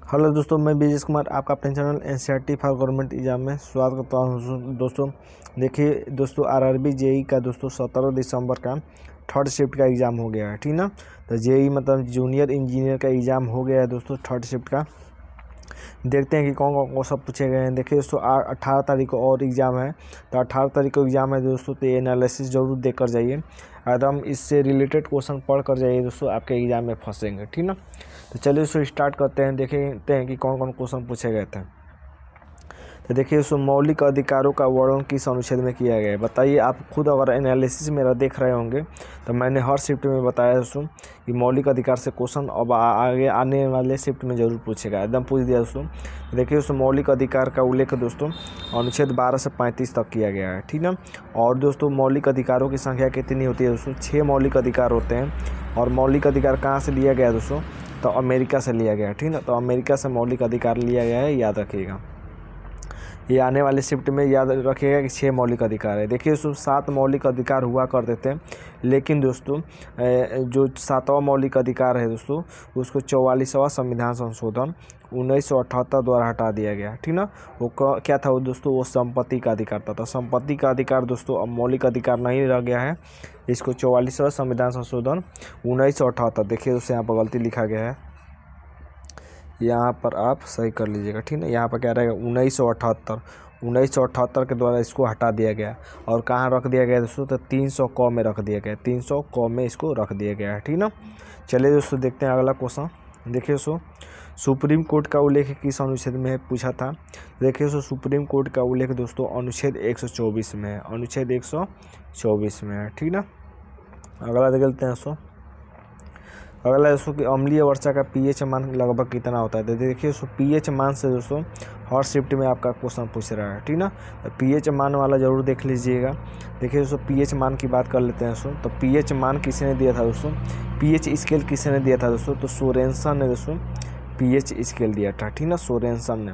Hello दोस्तों, मैं बीजेश कुमार आपका अपने channel NCERT for government exam में स्वागत करता हूँ। दोस्तों देखिए दोस्तों, आरआरबी जेई का दोस्तों 17 दिसंबर का थर्ड शिफ्ट का एग्ज़ाम हो गया है, ठीक ना। तो जेई मतलब जूनियर इंजीनियर का एग्ज़ाम हो गया है दोस्तों थर्ड शिफ्ट का। देखते हैं कि कौन कौन कौन सब पूछे गए हैं। देखिए दोस्तों 18 तारीख को और एग्ज़ाम है, तो 18 तारीख को एग्ज़ाम है दोस्तों, तो ये एनालिसिस ज़रूर देख कर जाइए। एकदम इससे रिलेटेड क्वेश्चन पढ़ कर जाइए दोस्तों, आपके एग्ज़ाम में फंसेंगे, ठीक ना। तो चलिए दोस्तों स्टार्ट करते हैं, देखते हैं कि कौन कौन क्वेश्चन पूछे गए थे। तो देखिए दोस्तों, मौलिक अधिकारों का वर्णन किस अनुच्छेद में किया गया है, बताइए। आप खुद अगर एनालिसिस मेरा देख रहे होंगे तो मैंने हर शिफ्ट में बताया दोस्तों कि मौलिक अधिकार से क्वेश्चन अब आगे आने वाले शिफ्ट में ज़रूर पूछेगा, एकदम पूछ दिया दोस्तों। देखिए दोस्तों, मौलिक अधिकार का उल्लेख दोस्तों अनुच्छेद 12 से 35 तक किया गया है, ठीक ना। और दोस्तों मौलिक अधिकारों की संख्या कितनी होती है दोस्तों? 6 मौलिक अधिकार होते हैं। और मौलिक अधिकार कहाँ से लिया गया दोस्तों? तो अमेरिका से लिया गया, ठीक ना। तो अमेरिका से मौलिक अधिकार लिया गया है, याद रखिएगा। ये आने वाले शिफ्ट में याद रखिएगा कि 6 मौलिक अधिकार है। देखिए दोस्तों 7 मौलिक अधिकार हुआ करते थे, लेकिन दोस्तों जो 7वां मौलिक अधिकार है दोस्तों, उसको 44वां संविधान संशोधन 1978 द्वारा हटा दिया गया, ठीक ना। वो क्या था वो दोस्तों? वो संपत्ति का अधिकार था। संपत्ति का अधिकार दोस्तों अब मौलिक अधिकार नहीं रह गया है। इसको 44वां संविधान संशोधन 1978, देखिए दोस्तों यहाँ पर गलती लिखा गया है, यहाँ पर आप सही कर लीजिएगा, ठीक है। यहाँ पर क्या रहेगा? 1978 के द्वारा इसको हटा दिया गया। और कहाँ रख दिया गया दोस्तों? तो 300 क में रख दिया गया, 300 क में इसको रख दिया गया है, ठीक ना। चलिए दोस्तों देखते हैं अगला क्वेश्चन। देखिए दोस्तों, सुप्रीम कोर्ट का उल्लेख किस अनुच्छेद में है पूछा था। देखिए दोस्तों, सुप्रीम कोर्ट का उल्लेख दोस्तों अनुच्छेद 124 में है, अनुच्छेद 124 में है, ठीक ना। अगला देख लेते हैं दोस्तों। अगला दोस्तों कि अम्लीय वर्षा का पीएच मान लगभग कितना होता है। तो देखिए दोस्तों पीएच मान से दोस्तों हर शिफ्ट में आपका क्वेश्चन पूछ रहा है, ठीक ना। तो पीएच मान वाला ज़रूर देख लीजिएगा। देखिए दोस्तों पीएच मान की बात कर लेते हैं दोस्तों। तो पीएच मान किसने दिया था दोस्तों? पीएच स्केल किसने दिया था दोस्तों? तो सोरेनसन ने दोस्तों पीएच स्केल दिया था, ठीक ना, सोरेनसन ने।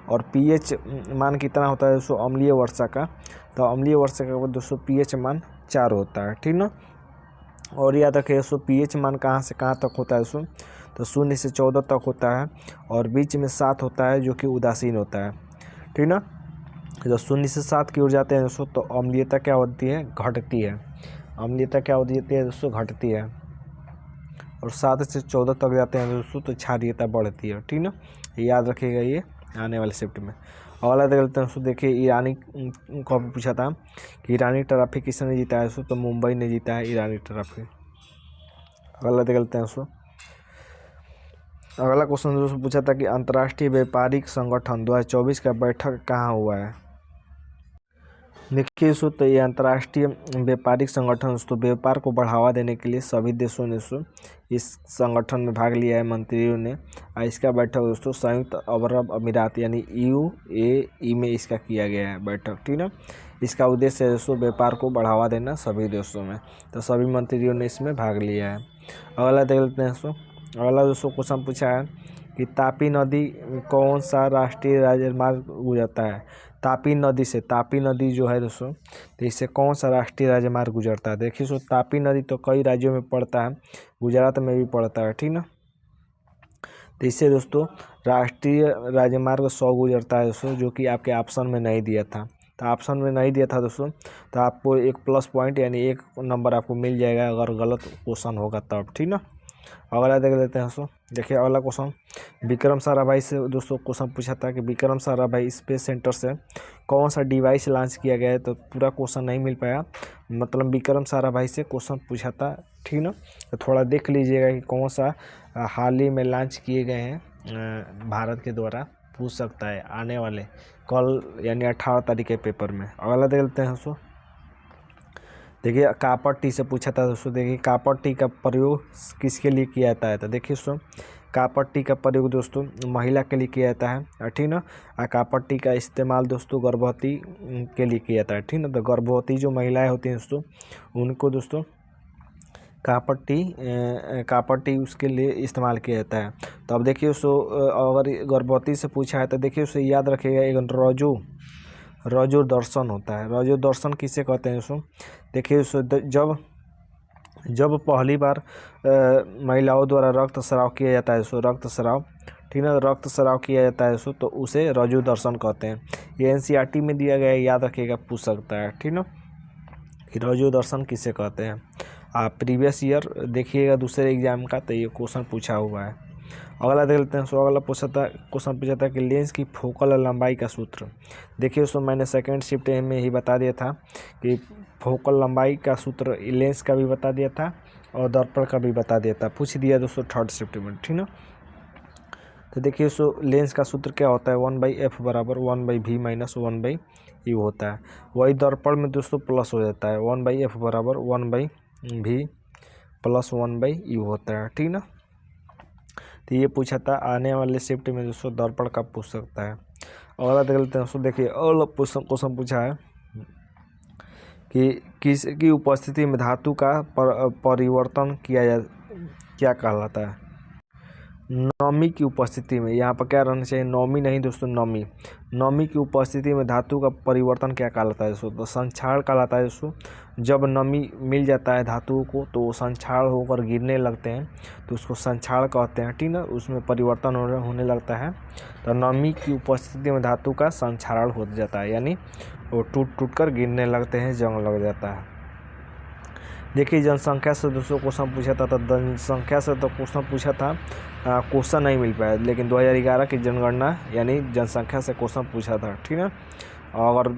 और पीएच मान कितना होता है दोस्तों अम्लीय वर्षा का? तो अम्लीय वर्षा का दोस्तों पीएच मान 4 होता है, ठीक ना। और याद रखिए दोस्तों पीएच मान कहाँ से कहाँ तक होता है दोस्तों? तो 0 से 14 तक होता है, और बीच में 7 होता है जो कि उदासीन होता है, ठीक ना। जब 0 से 7 की ओर जाते हैं दोस्तों तो अम्लीयता क्या होती है? घटती है। अम्लीयता क्या होती है दोस्तों? घटती है। और 7 से 14 तक जाते हैं दोस्तों तो क्षारीयता बढ़ती है, ठीक ना। याद रखिएगा ये आने वाले शिफ्ट में। अगला देख लेते हैं दोस्तों। देखिए ईरानी को पूछा था कि ईरानी ट्रॉफी किसने जीता है दोस्तों? तो मुंबई ने जीता है ईरानी ट्रॉफी। अगला देख लेते हैं दोस्तों। अगला क्वेश्चन दोस्तों पूछा था कि अंतर्राष्ट्रीय व्यापारिक संगठन 2024 का बैठक कहाँ हुआ है। देखिए दोस्तों, तो ये अंतर्राष्ट्रीय व्यापारिक संगठन दोस्तों व्यापार को बढ़ावा देने के लिए सभी देशों ने दोस्तों इस संगठन में भाग लिया है, मंत्रियों ने। और इसका बैठक दोस्तों संयुक्त अरब अमीरात यानी UAE में इसका किया गया है बैठक, ठीक ना। इसका उद्देश्य है दोस्तों व्यापार को बढ़ावा देना सभी देशों में। तो सभी मंत्रियों ने इसमें भाग लिया है। अगला देख लेते हैं दोस्तों। अगला दोस्तों क्वेश्चन पूछा है कि तापी नदी कौन सा राष्ट्रीय राजमार्ग गुजरता है। तापी नदी से, तापी नदी जो है दोस्तों, तो इससे कौन सा राष्ट्रीय राजमार्ग गुजरता है। देखिए दोस्तों तापी नदी तो कई राज्यों में पड़ता है, गुजरात में भी पड़ता है, ठीक ना। तो इससे दोस्तों राष्ट्रीय राजमार्ग 100 गुजरता है दोस्तों, जो कि आपके ऑप्शन में नहीं दिया था। तो ऑप्शन में नहीं दिया था दोस्तों, तो आपको एक प्लस पॉइंट यानी 1 नंबर आपको मिल जाएगा अगर गलत क्वेश्चन होगा तब, ठीक ना। अगला देख लेते हैं दोस्तों। देखिए अगला क्वेश्चन विक्रम साराभाई से दोस्तों क्वेश्चन पूछा था कि विक्रम साराभाई स्पेस सेंटर से कौन सा डिवाइस लॉन्च किया गया है। तो पूरा क्वेश्चन नहीं मिल पाया, मतलब विक्रम साराभाई से क्वेश्चन पूछा था, ठीक ना। तो थोड़ा देख लीजिएगा कि कौन सा हाल ही में लॉन्च किए गए हैं भारत के द्वारा, पूछ सकता है आने वाले कल यानी 18 तारीख के पेपर में। अगला देख लेते हैं दोस्तों। देखिए कॉपर टी से पूछा था दोस्तों। देखिए कॉपर टी का प्रयोग किसके लिए किया जाता है। तो देखिए दोस्तों कॉपर टी का प्रयोग दोस्तों महिला के लिए किया जाता है, ठीक ना। और कॉपर टी का इस्तेमाल दोस्तों गर्भवती के लिए किया जाता है, ठीक ना। तो गर्भवती जो महिलाएं होती हैं दोस्तों उनको दोस्तों कॉपर टी उसके लिए इस्तेमाल किया जाता है। तो अब देखिए दोस्तों अगर गर्भवती से पूछा है तो देखिए उसे याद रखिएगा एक रजो दर्शन होता है। रजो दर्शन किसे कहते हैं दोस्तों? देखिए जब जब पहली बार महिलाओं द्वारा रक्त स्राव किया जाता है सो रक्त स्राव, ठीक है, रक्त स्राव किया जाता है सो तो उसे रजु दर्शन कहते हैं। ये एनसीईआरटी में दिया गया है, याद रखिएगा, पूछ सकता है, ठीक ना, कि रजु दर्शन किसे कहते हैं। आप प्रीवियस ईयर देखिएगा दूसरे एग्जाम का, तो ये क्वेश्चन पूछा हुआ है। अगला देख लेते हैं। सो अगला क्वेश्चन पूछा था कि लेंस की फोकल लंबाई का सूत्र। देखिए सो मैंने सेकेंड शिफ्ट में ही बता दिया था कि फोकल लंबाई का सूत्र लेंस का भी बता दिया था और दर्पण का भी बता दिया था, पूछ दिया दोस्तों थर्ड शिफ्ट में, ठीक ना। तो देखिए सो लेंस का सूत्र क्या होता है, 1/f बराबर 1/v माइनस 1/u होता है। वही दर्पण में दोस्तों प्लस हो जाता है, 1/f बराबर 1/v प्लस 1/u होता है, ठीक ना। तो ये पूछा था, आने वाले शिफ्ट में दोस्तों दर्पण का पूछ सकता है। अगला देख लेते हैं दोस्तों। देखिए अगला क्वेश्चन पूछा है कि किसकी उपस्थिति में धातु का परिवर्तन क्या कहलाता है। नमी की उपस्थिति में, यहाँ पर क्या रहना चाहिए, नौमी नहीं दोस्तों, नमी। नमी की उपस्थिति में धातु का परिवर्तन क्या कहलाता है दोस्तों, तो संक्षारण कहलाता है दोस्तों। जब नमी मिल जाता है धातुओं को तो वो संक्षारण होकर गिरने लगते हैं, तो उसको संक्षारण कहते हैं, ठीक ना, उसमें परिवर्तन होने लगता है। तो नमी की उपस्थिति में धातु का संक्षारण हो जाता है, यानी वो टूट कर गिरने लगते हैं, जंग लग जाता है। देखिए जनसंख्या से दोस्तों क्वेश्चन पूछा था, तो जनसंख्या से तो क्वेश्चन पूछा था, क्वेश्चन नहीं मिल पाया, लेकिन 2011 की जनगणना यानी जनसंख्या से क्वेश्चन पूछा था, ठीक है। अगर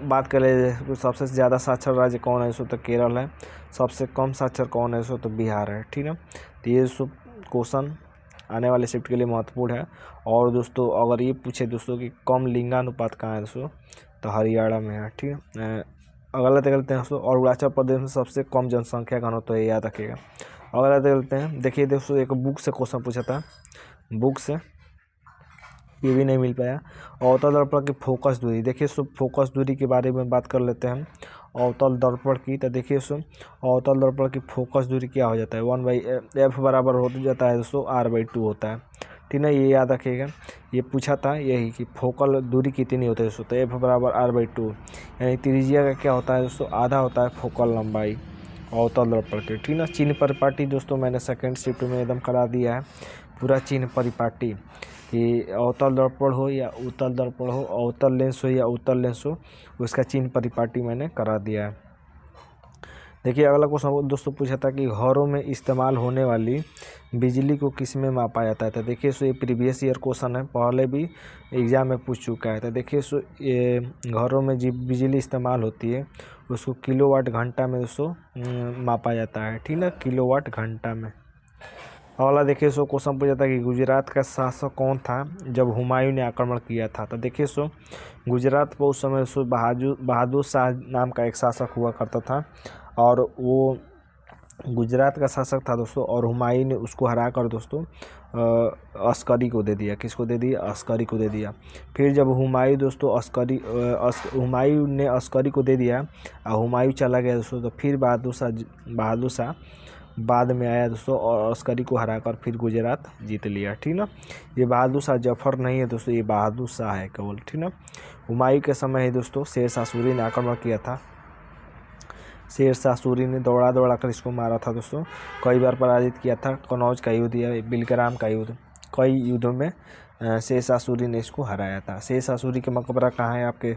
बात करें सबसे ज़्यादा साक्षर राज्य कौन है, सो तो केरल है। सबसे कम साक्षर कौन है, सो तो बिहार है, ठीक है। तो ये सब क्वेश्चन आने वाले शिफ्ट के लिए महत्वपूर्ण है। और दोस्तों अगर ये पूछे दोस्तों कि कम लिंगानुपात कहाँ है दोस्तों, तो हरियाणा में है, ठीक है। अगला देख लेते हैं दोस्तों। और अरुणाचल प्रदेश में सबसे कम जनसंख्या घनत्व तो ये याद रखिएगा। अगला देख लेते हैं। देखिए दोस्तों एक बुक से क्वेश्चन पूछा था, बुक से ये भी नहीं मिल पाया। अवतल दर्पण की फोकस दूरी, देखिए सो फोकस दूरी के बारे में बात कर लेते हैं अवतल दर्पण की। तो देखिए सो अवतल दर्पण की फोकस दूरी क्या हो जाता है, 1/f बराबर हो जाता है दोस्तों r/2 होता है, ठीक है। ये याद रखिएगा, ये पूछा था यही कि फोकल दूरी कितनी होती है दोस्तों, तो f बराबर r/2, यानी त्रिज्या का क्या होता है दोस्तों, आधा होता है फोकल लंबाई अवतल दर्पण के, ठीक ना। चिन्ह परिपाटी दोस्तों मैंने सेकेंड शिफ्ट में एकदम करा दिया है, पूरा चिन्ह परिपाटी कि अवतल दर्पण हो या उत्तल दर्पण हो, अवतल लेंस हो या उत्तल लेंस हो, उसका चिन्ह परिपाटी मैंने करा दिया है। देखिए अगला क्वेश्चन दोस्तों पूछा था कि घरों में इस्तेमाल होने वाली बिजली को किस में मापा जाता है। तो देखिए सो ये प्रीवियस ईयर क्वेश्चन है, पहले भी एग्जाम में पूछ चुका है। तो देखिए सो ये घरों में जो बिजली इस्तेमाल होती है उसको किलोवाट घंटा में दोस्तों मापा जाता है, ठीक है, किलोवाट घंटा में। अगला देखिए सो क्वेश्चन पूछा था कि गुजरात का शासक कौन था जब हुमायूं ने आक्रमण किया था। तो देखिए सो गुजरात पर उस समय सो बहादुर शाह नाम का एक शासक हुआ करता था, और वो गुजरात का शासक था दोस्तों। और हुमायूं ने उसको हरा कर दोस्तों अस्करी को दे दिया, किसको दे दिया, अस्करी को दे दिया। फिर जब हुमायूं दोस्तों हुमायूं ने अस्करी को दे दिया और हुमायूं चला गया दोस्तों, तो फिर बहादुर शाह बाद में आया दोस्तों और अस्करी को हराकर फिर गुजरात जीत लिया, ठीक ना। ये बहादुर शाह जफर नहीं है दोस्तों, ये बहादुर शाह है केवल, ठीक ना। हुमायूं के समय ही दोस्तों शेरशाह सूरी ने आक्रमण किया था। शेरशाह सूरी ने दौड़ा कर इसको मारा था दोस्तों, कई बार पराजित किया था। कनौज का युद्ध या बिलग्राम का युद्ध, कई युद्धों में शेरशाह सूरी ने इसको हराया था। शेरशाह सूरी का मकबरा कहाँ है, आपके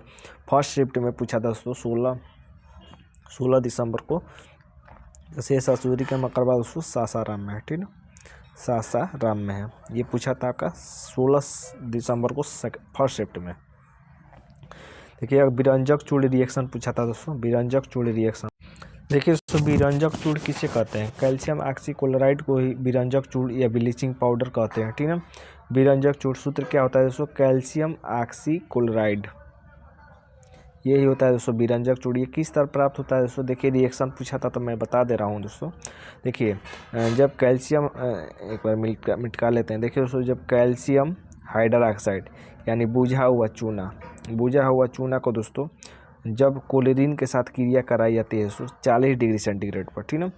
फर्स्ट शिफ्ट में पूछा था दोस्तों 16 दिसंबर को। शेरशाह सूरी का मकबरा दोस्तों सासाराम में है, ठीक ना, सासाराम में है। ये पूछा था आपका 16 दिसंबर को फर्स्ट शिफ्ट में। देखिए विरंजक चूड़ रिएक्शन पूछा था दोस्तों, विरंजक चूड़ रिएक्शन। देखिए दोस्तों विरंजक चूड़ किसे कहते हैं, कैल्शियम ऑक्सीक्लोराइड को ही विरंजक चूड़ या ब्लीचिंग पाउडर कहते हैं, ठीक है। विरंजक चूड़ सूत्र क्या होता है दोस्तों, कैल्शियम ऑक्सीक्लोराइड, यही होता है दोस्तों विरंजक चूड़। ये किस तरह प्राप्त होता है दोस्तों, देखिए रिएक्शन पूछा था तो मैं बता दे रहा हूँ दोस्तों। देखिए जब कैल्शियम, एक बार मिटका लेते हैं। देखिए दोस्तों जब कैल्शियम हाइड्रोक्साइड यानी बुझा हुआ चूना को दोस्तों जब क्लोरीन के साथ क्रिया कराई जाती है दोस्तों 40 डिग्री सेंटीग्रेड पर, ठीक ना,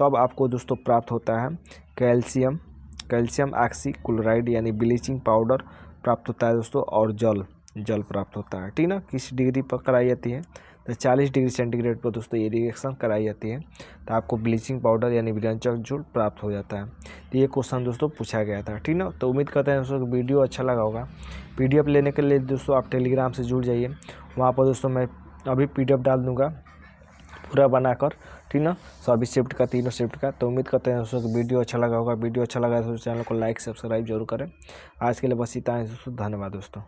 तब आपको दोस्तों प्राप्त होता है कैल्शियम ऑक्सीक्लोराइड यानी ब्लीचिंग पाउडर प्राप्त होता है दोस्तों, और जल प्राप्त होता है, ठीक ना। किस डिग्री पर कराई जाती है, तो 40 डिग्री सेंटीग्रेड पर दोस्तों ये रिएक्शन कराई जाती है, तो आपको ब्लीचिंग पाउडर यानी विरंजक झूल प्राप्त हो जाता है। तो ये क्वेश्चन दोस्तों पूछा गया था, ठीक ना। तो उम्मीद करते हैं दोस्तों वीडियो अच्छा लगा होगा। PDF लेने के लिए दोस्तों आप टेलीग्राम से जुड़ जाइए, वहाँ पर दोस्तों मैं अभी PDF डाल दूँगा पूरा बनाकर, ठीक ना, सभी शिफ्ट का, तीनों शिफ्ट का। तो उम्मीद करते हैं दोस्तों कि वीडियो अच्छा लगा होगा। वीडियो अच्छा लगा तो चैनल को लाइक सब्सक्राइब जरूर करें। आज के लिए बस इतना है दोस्तों, धन्यवाद दोस्तों।